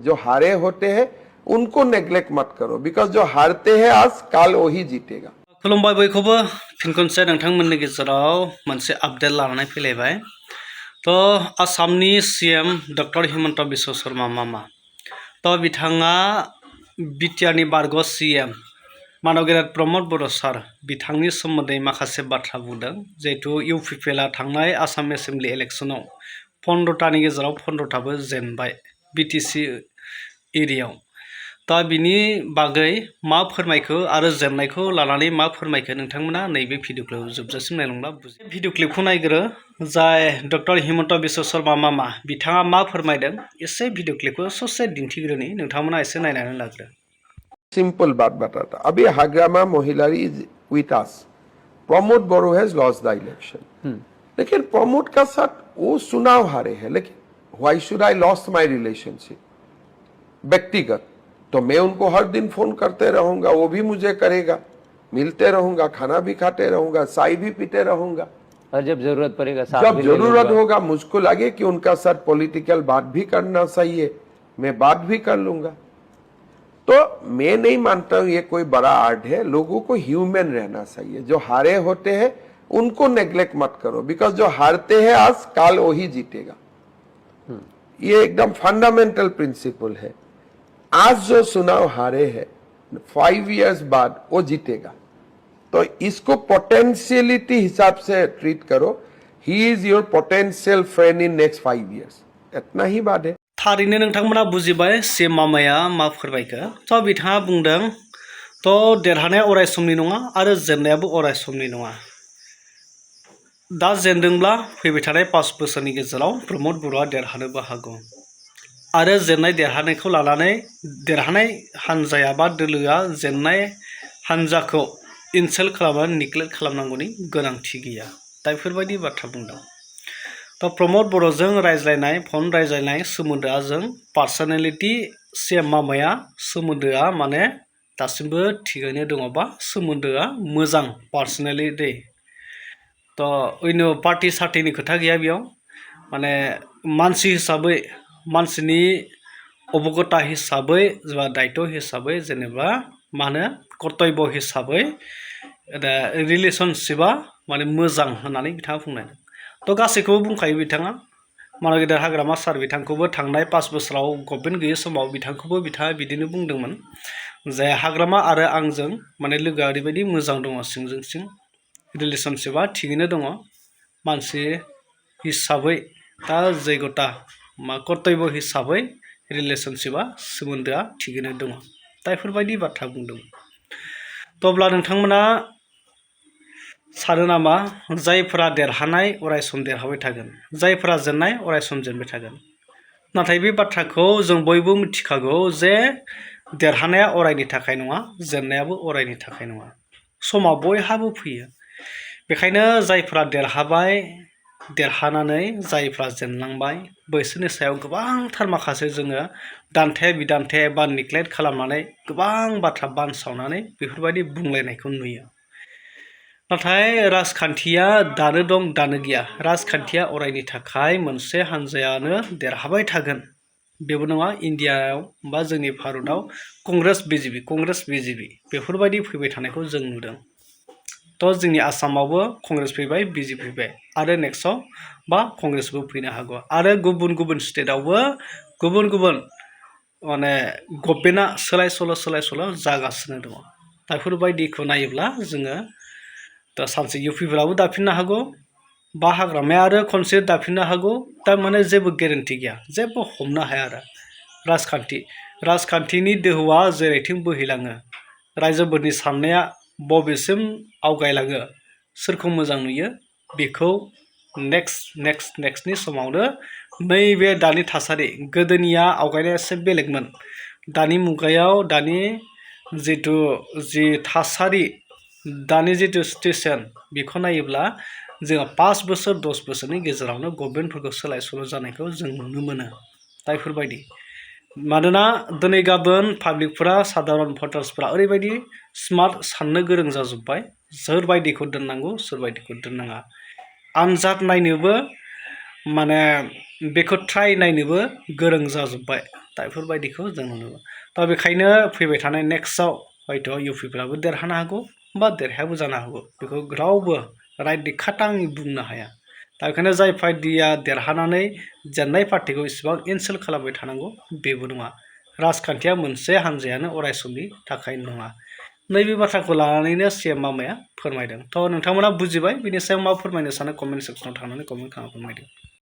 जो हारे होते हैं उनको नेग्लेक्ट मत करो बिकॉज जो हारते हैं आज काल वही जीतेगा। खुलुमबाय बयखौबो फिन खनसे नोंथांमोननि गेजेराव मोनसे आपडेट लानानै फैलायबाय। तो आसामनि सीएम डक्टर हिमन्त बिश्व शर्मा मामा तो बिथाङा बिटिआरनि बारग' सीएम मानव गेदेर प्रमद बर' सार बिथांनि सोमोन्दै माखासे बाथ्रा बुंदों। जिहेतु इउपिपिएलआ थांनाय आसाम एसेम्बलि इलेक्शनाव 15टानि गेजेराव 15टाबो जेनबाय बिटिसि एरियायाव। दा बिनि बागै मा फोरमायखो आरो जेननायखौ लानानै मा फोरमायखो नोंथांमोना नैबे भिडिअखौ जोबजासिम नायलांब्ला बुजियो। भिडिअ क्लिपखौ नायग्रो जाय डक्टर हिमन्त बिश्व शर्मा मामा बिथाङा मा फोरमायदों एसे भिडिअ क्लिपखौ ससे दिन्थिग्रोनि नोंथांमोना एसे नायनानै लाग्रो। सिंपल बात बताता अभी हाग्रामा महिलारी is with us. Pramod Boro has lost the election लेकिन प्रमोद का साथ वो चुनाव हारे हैं लेकिन why should I lost my relationship व्यक्तिगत तो मैं उनको हर दिन फोन करते रहूंगा वो भी मुझे करेगा मिलते रहूंगा खाना भी खाते रहूंगा चाय भी पीते रहूंगा और जब जरूरत पड़ेगा जब जरूरत होगा मुझको लगे कि उनका साथ पॉलिटिकल बात भी करना चाहिए मैं बात भी कर लूंगा। तो मैं नहीं मानता हूं ये कोई बड़ा आर्ट है। लोगों को ह्यूमन रहना चाहिए। जो हारे होते हैं उनको नेग्लेक्ट मत करो बिकॉज जो हारते हैं आज काल वही जीतेगा। ये एकदम फंडामेंटल प्रिंसिपल है। आज जो चुनाव हारे हैं 5 इयर्स बाद वो जीतेगा तो इसको पोटेंशियलिटी हिसाब से ट्रीट करो। He is your potential friend in next 5 years इतना ही बात है। थारैनो नोंथांमोना बुजिबाय सीएम मामाया मा फोरमायखो। तो बिथाङा बुंदों तो देरहानाया अराय समनि नङा आरो जेननायाबो अराय समनि नङा। दा जेनदोंब्ला फैबाय थानाय 5 बोसोरनि गेजेराव प्रमोद बर'आ देरहानोबो हागौ आरो जेननाय देरहानायखौ लानानै देरहानाय हानजाया बा दोलोआ जेननाय हानजाखौ इनसाल्ट खालामनानै निग्लेक्ट खालामनांगौनि गोनांथि गैया। दा बेफोरबायदि बाथ्रा बुंदों। तो प्रमोद बर'जों रायज्लायनाय फन रायज्लायनाय सोमोन्दोआ जों पार्सनेलिटी सीएम मामाया सोमोन्दोआ माने दासिमबो थिगैनो दङ बा सोमोन्दोआ मोजां पार्सनेलिटी। तो ओइनो पार्टी सार्टीनि खोथा गैया बेयाव माने मानसि हिसाबै मानसिनि अबगता हिसाबै जेनेबा दायित्व हिसाबै जेनेबा मा होनो कर्तव्य हिसाबै रिलेशनशिपआ माने मोजां होननानै बिथाङा बुंनाय। तो गासैखौबो बुंखायो बिथाङा मानव गेदेर हाग्रामा सार बिथांखौबो थांनाय 5 बोसोराव गभर्नमेन्ट गैयै समाव बिथांखौबो बिथाङा बिदिनो बुंदोंमोन जे हाग्रामा आरो आंजों माने लोगोआ ओरैबायदि मोजां दङ सिंजों सिं रिलेशनशिपआ थिगैनो दङ मानसि हिसाबै दा जैगता मा कर्तव्य हिसाबै रिलेशनशिपआ सोमोन्दोआ थिगैनो दङ। दा बेफोरबायदि बाथ्रा बुंदोंमोन। तो अब्ला नोंथांमोना सानो नामा जायफोरा देरहानाय अराय सम देरहाबाय थागोन जायफोरा जेननाय अराय सम जेनबाय थागोन। नाथाय बे बाथ्राखौ जों बयबो मिथिखागौ जे देरहानाया अरायनि थाखाय नङा जेननायाबो अरायनि थाखाय नङा। समा बयहाबो फैयो। बेखायनो जायफोरा देरहाबाय देरहानानै जायफ्रा जेनलांबाय बैसोरनि सायाव गोबांथार माखासे जोङो दान्थे बिदान्थे बा निग्लेक्ट खालामनानै गोबां बाथ्रा बानसावनानै बेफोरबायदि बुंलायनायखौ नुयो। नाथाय राजखान्थिया दानो दं दानो गैया। राजखान्थिया अरायनि थाखाय मोनसे हानजायानो देरहाबाय थागोन बेबो नङा। इन्डियायाव बा जोंनि भारतआव कंग्रेस बिजेपि बेफोरबायदि फैबाय थानायखौ जों नुदों। तो जोंनि आसामावबो कंग्रेस फैबाय बिजेपि फैबाय आरो नेक्स्टआव बा कंग्रेसबो फैनो हागौ आरो गुबुन गुबुन स्टेटआवबो गुबुन गुबुन माने गभर्नमेन्टआ सोलाय सोल' जागासिनो दङ। दा बेफोरबायदिखौ नायोब्ला जोङो दा सानसे इउपिफोराबो दाफिननो हागौ बा हाग्रामाया आरो खनसे दाफिननो हागौ। थारमाने जेबो गेरेन्टि गैया जेबो हमनो हाया आरो राजखान्थिनि दोहौआ जेरैथिं बोहैलाङो रायजोफोरनि साननाया बबेसिम आवगायलाङो सोरखौ मोजां नुयो बेखौ नेक्स्टनि समावनो नैबे दानि थासारि गोदोनिया आवगायनाया एसे बेलेगमोन। दानि मुगायाव दानि जि थासारि दानि जिथु सिटुएसन बेखौ नायोब्ला जोङो 5 बोसोर 10 बोसोरनि गेजेरावनो गभर्नमेन्टफोरखौ सोलाय सोल' जानायखौ जों नुनो मोनो। दा बेफोरबायदि मानोना दिनै गाबोन पाब्लिकफोरा साधारन भटार्सफोरा ओरैबायदि स्मार्ट साननो गोरों जाजोब्बाय सोरबायदिखौ दोननांगौ सोरबायदिखौ दोननाङा। आनजाद नायनोबो माने बेखौ ट्राइ नायनोबो गोरों जाजोब्बाय दा बेफोरबायदिखौ जों नुनो मोनो दा बेखायनो फैबाय थानाय नेक्स्टआव हयथ' इउपिफोराबो देरहानो हागौ बा देरहायाबो जानो हागौ बेखौ रावबो राइटलि खाटाङै बुंनो हाया दा बेखायनो जाय पार्टिया देरहानानै जेननाय पार्टिखौ इसेबां इनसाल्ट खालामबाय थानांगौ बेबो नङा राजखान्थिया मोनसे हानजायानो अरायसमनि थाखाय नङा नैबे बाथ्राखौ लानानैनो सिएम मामाया फोरमायदों थ' नोंथांमोना बुजिबाय बिनि सायाव मा फोरमायनो सानो कमेन्ट सेक्सनाव थांनानै कमेन्ट खालामना फोरमायदों